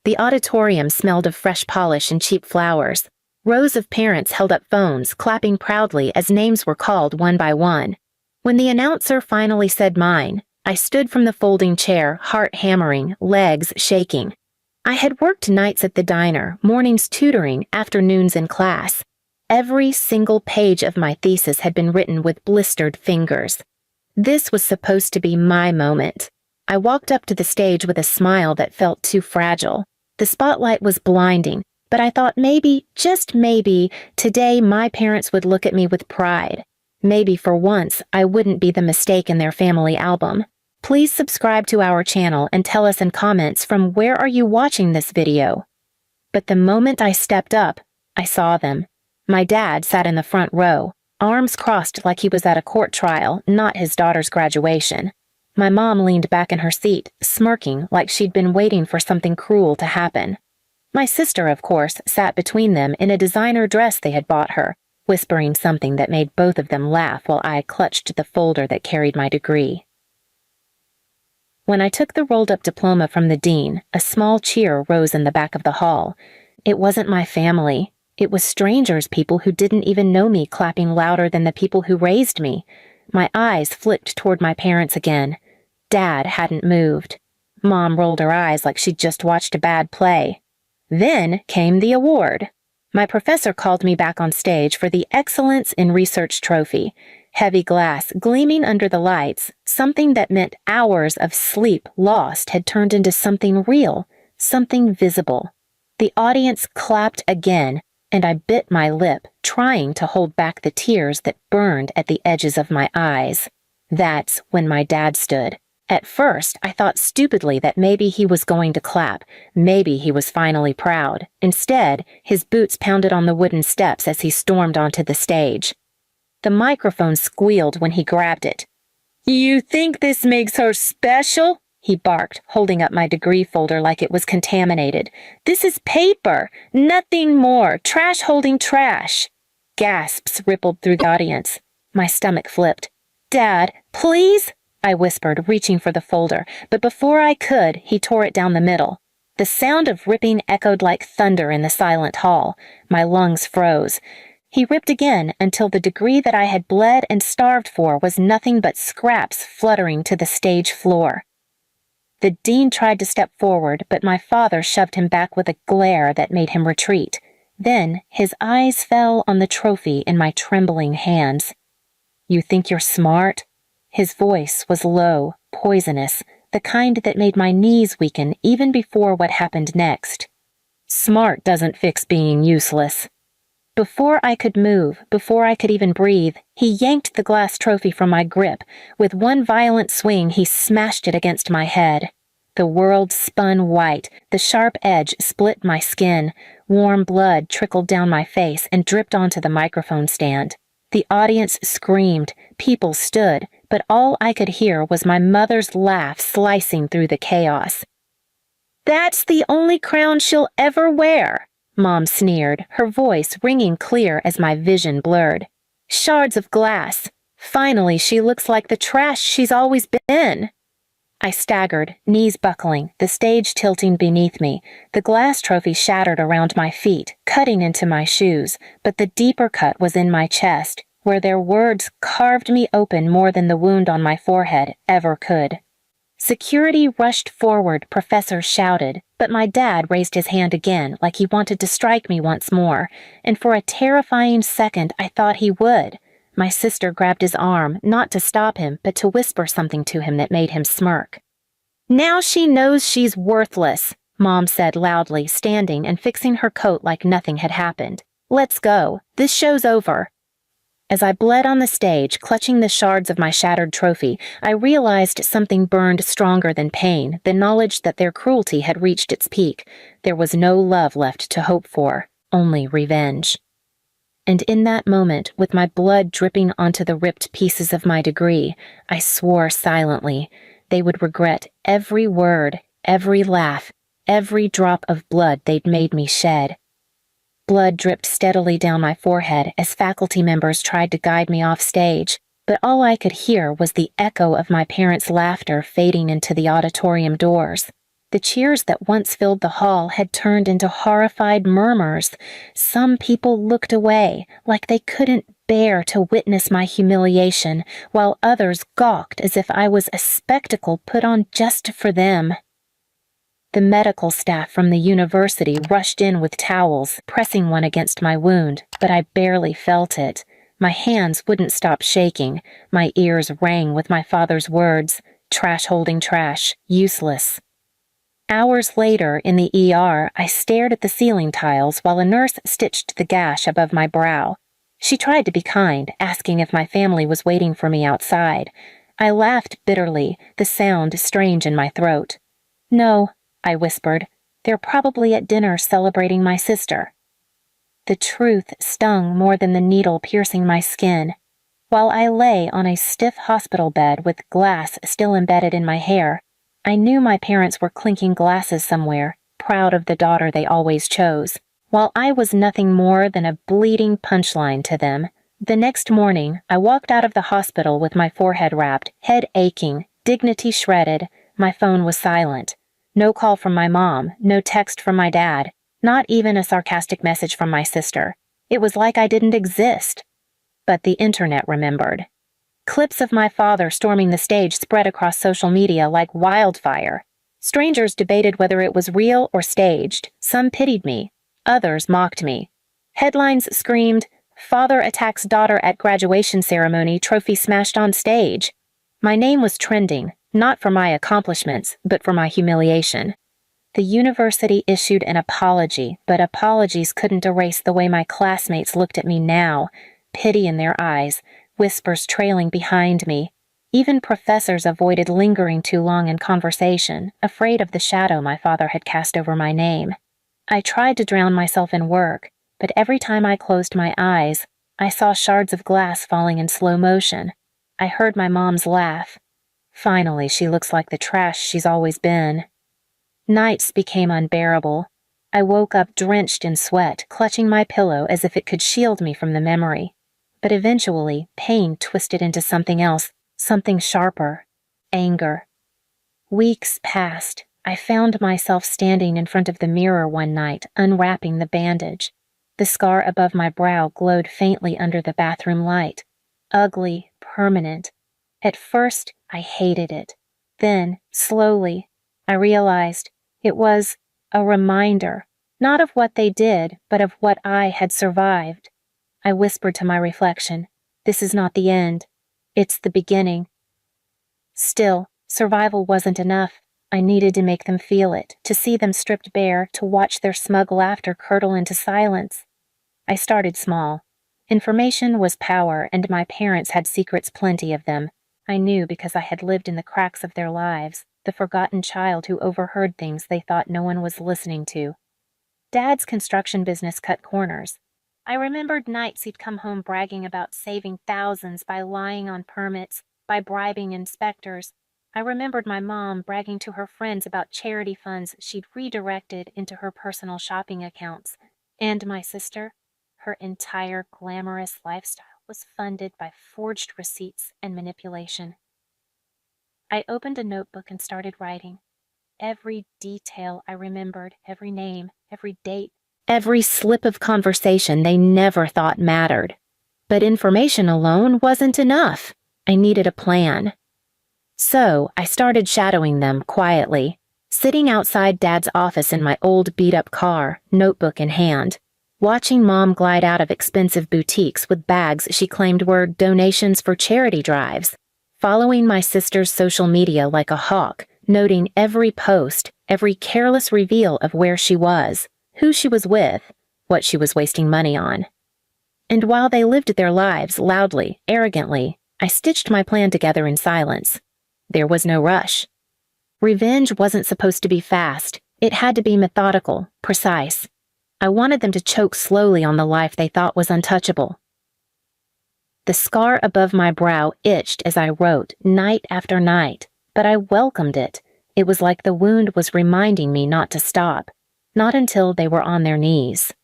The auditorium smelled of fresh polish and cheap flowers. Rows of parents held up phones, clapping proudly as names were called one by one. When the announcer finally said mine, I stood from the folding chair, heart hammering, legs shaking. I had worked nights at the diner, mornings tutoring, afternoons in class. Every single page of my thesis had been written with blistered fingers. This was supposed to be my moment. I walked up to the stage with a smile that felt too fragile. The spotlight was blinding, but I thought maybe, just maybe, today my parents would look at me with pride. Maybe for once I wouldn't be the mistake in their family album. Please subscribe to our channel and tell us in comments from where are you watching this video. But the moment I stepped up, I saw them. My dad sat in the front row, arms crossed like he was at a court trial, not his daughter's graduation. My mom leaned back in her seat, smirking like she'd been waiting for something cruel to happen. My sister, of course, sat between them in a designer dress they had bought her, whispering something that made both of them laugh while I clutched the folder that carried my degree. When I took the rolled-up diploma from the dean, a small cheer rose in the back of the hall. It wasn't my family. It was strangers, people who didn't even know me, clapping louder than the people who raised me. My eyes flicked toward my parents again. Dad hadn't moved. Mom rolled her eyes like she'd just watched a bad play. Then came the award. My professor called me back on stage for the Excellence in Research trophy. Heavy glass gleaming under the lights, something that meant hours of sleep lost had turned into something real, something visible. The audience clapped again, and I bit my lip, trying to hold back the tears that burned at the edges of my eyes. That's when my dad stood. At first, I thought stupidly that maybe he was going to clap, maybe he was finally proud. Instead, his boots pounded on the wooden steps as he stormed onto the stage. The microphone squealed when he grabbed it. "You think this makes her special?" he barked, holding up my degree folder like it was contaminated. "This is paper, nothing more, trash holding trash." Gasps rippled through the audience. My stomach flipped. "Dad, please?" I whispered, reaching for the folder, but before I could, he tore it down the middle. The sound of ripping echoed like thunder in the silent hall. My lungs froze. He ripped again until the degree that I had bled and starved for was nothing but scraps fluttering to the stage floor. The dean tried to step forward, but my father shoved him back with a glare that made him retreat. Then his eyes fell on the trophy in my trembling hands. "You think you're smart?" His voice was low, poisonous, the kind that made my knees weaken even before what happened next. "Smart doesn't fix being useless." Before I could move, before I could even breathe, he yanked the glass trophy from my grip. With one violent swing, he smashed it against my head. The world spun white, the sharp edge split my skin, warm blood trickled down my face and dripped onto the microphone stand. The audience screamed, people stood, but all I could hear was my mother's laugh slicing through the chaos. "That's the only crown she'll ever wear," Mom sneered, her voice ringing clear as my vision blurred. "Shards of glass. Finally, she looks like the trash she's always been." I staggered, knees buckling, the stage tilting beneath me. The glass trophy shattered around my feet, cutting into my shoes, but the deeper cut was in my chest, where their words carved me open more than the wound on my forehead ever could. Security rushed forward, professors shouted, but my dad raised his hand again like he wanted to strike me once more, and for a terrifying second I thought he would. My sister grabbed his arm, not to stop him, but to whisper something to him that made him smirk. "Now she knows she's worthless," Mom said loudly, standing and fixing her coat like nothing had happened. "Let's go. This show's over." As I bled on the stage, clutching the shards of my shattered trophy, I realized something burned stronger than pain, the knowledge that their cruelty had reached its peak. There was no love left to hope for, only revenge. And in that moment, with my blood dripping onto the ripped pieces of my degree, I swore silently they would regret every word, every laugh, every drop of blood they'd made me shed. Blood dripped steadily down my forehead as faculty members tried to guide me off stage, but all I could hear was the echo of my parents' laughter fading into the auditorium doors. The cheers that once filled the hall had turned into horrified murmurs. Some people looked away, like they couldn't bear to witness my humiliation, while others gawked as if I was a spectacle put on just for them. The medical staff from the university rushed in with towels, pressing one against my wound, but I barely felt it. My hands wouldn't stop shaking. My ears rang with my father's words, "Trash holding trash, useless." Hours later, in the ER, I stared at the ceiling tiles while a nurse stitched the gash above my brow. She tried to be kind, asking if my family was waiting for me outside. I laughed bitterly, the sound strange in my throat. "No," I whispered. "They're probably at dinner celebrating my sister." The truth stung more than the needle piercing my skin. While I lay on a stiff hospital bed with glass still embedded in my hair, I knew my parents were clinking glasses somewhere, proud of the daughter they always chose, while I was nothing more than a bleeding punchline to them. The next morning, I walked out of the hospital with my forehead wrapped, head aching, dignity shredded. My phone was silent. No call from my mom, no text from my dad, not even a sarcastic message from my sister. It was like I didn't exist. But the internet remembered. Clips of my father storming the stage spread across social media like wildfire. Strangers debated whether it was real or staged. Some pitied me. Others mocked me. Headlines screamed, "Father attacks daughter at graduation ceremony, trophy smashed on stage." My name was trending, not for my accomplishments, but for my humiliation. The university issued an apology, but apologies couldn't erase the way my classmates looked at me now, pity in their eyes, whispers trailing behind me. Even professors avoided lingering too long in conversation, afraid of the shadow my father had cast over my name. I tried to drown myself in work, but every time I closed my eyes, I saw shards of glass falling in slow motion. I heard my mom's laugh. Finally, she looks like the trash she's always been. Nights became unbearable. I woke up drenched in sweat, clutching my pillow as if it could shield me from the memory. But eventually, pain twisted into something else, something sharper. Anger. Weeks passed. I found myself standing in front of the mirror one night, unwrapping the bandage. The scar above my brow glowed faintly under the bathroom light. Ugly, permanent. At first, I hated it. Then, slowly, I realized it was a reminder, not of what they did, but of what I had survived. I whispered to my reflection, "This is not the end. It's the beginning." Still, survival wasn't enough. I needed to make them feel it, to see them stripped bare, to watch their smug laughter curdle into silence. I started small. Information was power, and my parents had secrets, plenty of them. I knew because I had lived in the cracks of their lives, the forgotten child who overheard things they thought no one was listening to. Dad's construction business cut corners. I remembered nights he'd come home bragging about saving thousands by lying on permits, by bribing inspectors. I remembered my mom bragging to her friends about charity funds she'd redirected into her personal shopping accounts. And my sister, her entire glamorous lifestyle was funded by forged receipts and manipulation. I opened a notebook and started writing. Every detail I remembered, every name, every date, every slip of conversation they never thought mattered. But information alone wasn't enough. I needed a plan. So I started shadowing them quietly, sitting outside Dad's office in my old beat-up car, notebook in hand, watching Mom glide out of expensive boutiques with bags she claimed were donations for charity drives, following my sister's social media like a hawk, noting every post, every careless reveal of where she was, who she was with, what she was wasting money on. And while they lived their lives loudly, arrogantly, I stitched my plan together in silence. There was no rush. Revenge wasn't supposed to be fast. It had to be methodical, precise. I wanted them to choke slowly on the life they thought was untouchable. The scar above my brow itched as I wrote, night after night, but I welcomed it. It was like the wound was reminding me not to stop, not until they were on their knees.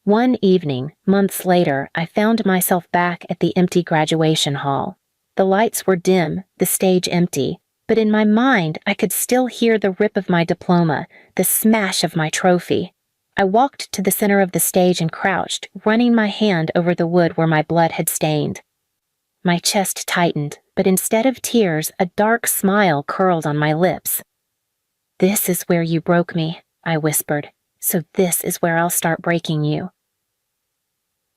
One evening, months later, I found myself back at the empty graduation hall. The lights were dim, the stage empty. but in my mind I could still hear the rip of my diploma, the smash of my trophy. I walked to the center of the stage and crouched, running my hand over the wood where my blood had stained. My chest tightened, but instead of tears, a dark smile curled on my lips. "This is where you broke me," I whispered, "so this is where I'll start breaking you."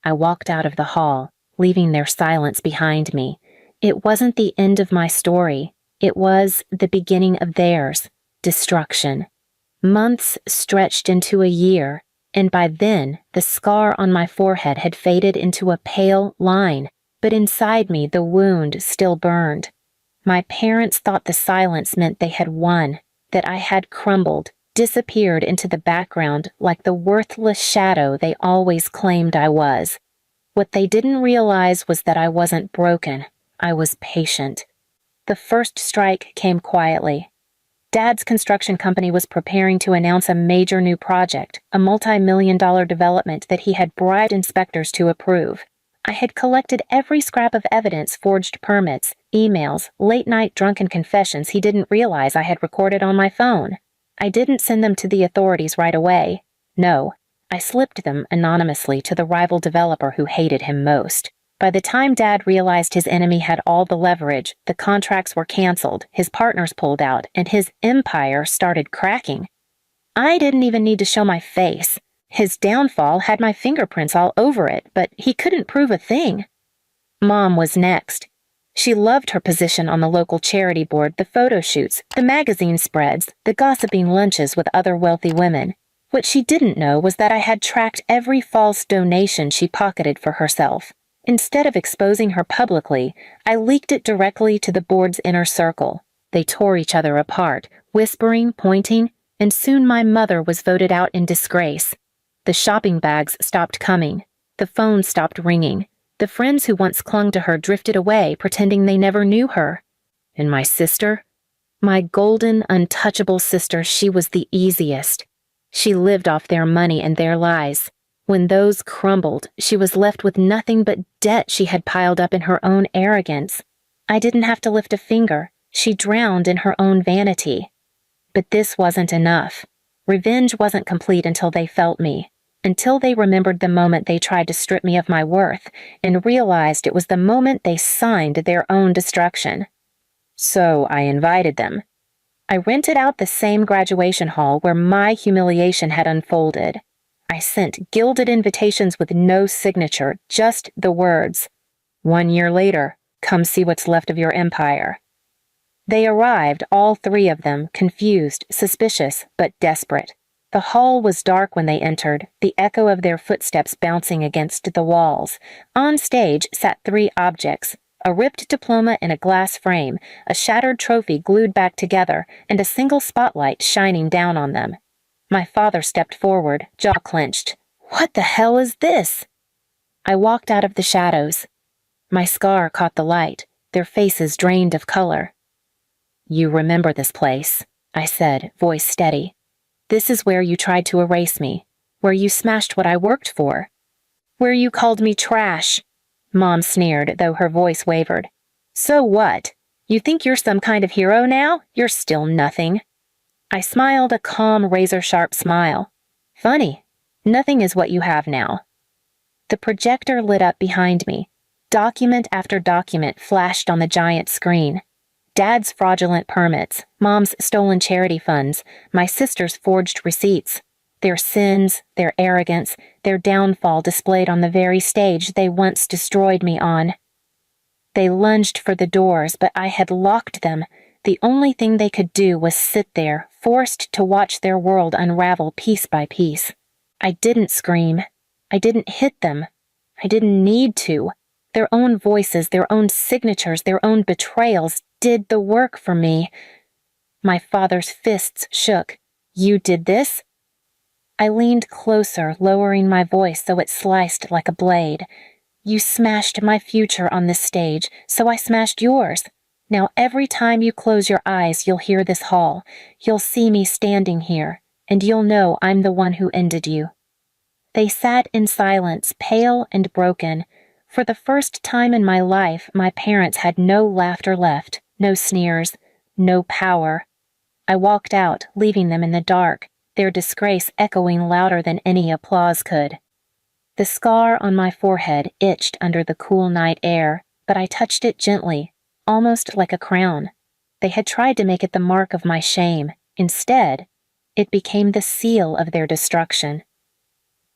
I walked out of the hall, leaving their silence behind me. It wasn't the end of my story. It was the beginning of theirs, destruction. Months stretched into a year, and by then, the scar on my forehead had faded into a pale line, but inside me the wound still burned. My parents thought the silence meant they had won, that I had crumbled, disappeared into the background like the worthless shadow they always claimed I was. What they didn't realize was that I wasn't broken. I was patient. The first strike came quietly. Dad's construction company was preparing to announce a major new project, a multi-million-dollar development that he had bribed inspectors to approve. I had collected every scrap of evidence, forged permits, emails, late-night drunken confessions he didn't realize I had recorded on my phone. I didn't send them to the authorities right away. No, I slipped them anonymously to the rival developer who hated him most. By the time Dad realized his enemy had all the leverage, the contracts were canceled, his partners pulled out, and his empire started cracking. I didn't even need to show my face. His downfall had my fingerprints all over it, but he couldn't prove a thing. Mom was next. She loved her position on the local charity board, the photo shoots, the magazine spreads, the gossiping lunches with other wealthy women. What she didn't know was that I had tracked every false donation she pocketed for herself. Instead of exposing her publicly, I leaked it directly to the board's inner circle. They tore each other apart, whispering, pointing, and soon my mother was voted out in disgrace. The shopping bags stopped coming. The phone stopped ringing. The friends who once clung to her drifted away, pretending they never knew her. And my sister? My golden, untouchable sister, she was the easiest. She lived off their money and their lies. When those crumbled, she was left with nothing but debt she had piled up in her own arrogance. I didn't have to lift a finger. She drowned in her own vanity. But this wasn't enough. Revenge wasn't complete until they felt me, until they remembered the moment they tried to strip me of my worth and realized it was the moment they signed their own destruction. So I invited them. I rented out the same graduation hall where my humiliation had unfolded. I sent gilded invitations with no signature, just the words, "1 year later, come see what's left of your empire." They arrived, all three of them, confused, suspicious, but desperate. The hall was dark when they entered, the echo of their footsteps bouncing against the walls. On stage sat 3 objects, a ripped diploma in a glass frame, a shattered trophy glued back together, and a single spotlight shining down on them. My father stepped forward, jaw clenched. "What the hell is this?" I walked out of the shadows. My scar caught the light, their faces drained of color. "You remember this place," I said, voice steady. "This is where you tried to erase me, where you smashed what I worked for, where you called me trash." Mom sneered, though her voice wavered. "So what? You think you're some kind of hero now? You're still nothing." I smiled a calm, razor-sharp smile. "Funny. Nothing is what you have now." The projector lit up behind me. Document after document flashed on the giant screen. Dad's fraudulent permits, Mom's stolen charity funds, my sister's forged receipts. Their sins, their arrogance, their downfall displayed on the very stage they once destroyed me on. They lunged for the doors, but I had locked them. The only thing they could do was sit there, forced to watch their world unravel piece by piece. I didn't scream. I didn't hit them. I didn't need to. Their own voices, their own signatures, their own betrayals did the work for me. My father's fists shook. "You did this?" I leaned closer, lowering my voice so it sliced like a blade. "You smashed my future on this stage, so I smashed yours. Now every time you close your eyes, you'll hear this hall. You'll see me standing here, and you'll know I'm the one who ended you." They sat in silence, pale and broken. For the first time in my life, my parents had no laughter left, no sneers, no power. I walked out, leaving them in the dark, their disgrace echoing louder than any applause could. The scar on my forehead itched under the cool night air, but I touched it gently, almost like a crown. They had tried to make it the mark of my shame. Instead, it became the seal of their destruction.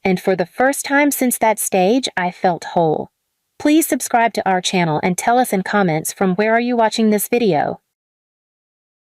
And for the first time since that stage, I felt whole. Please subscribe to our channel and tell us in comments from where are you watching this video.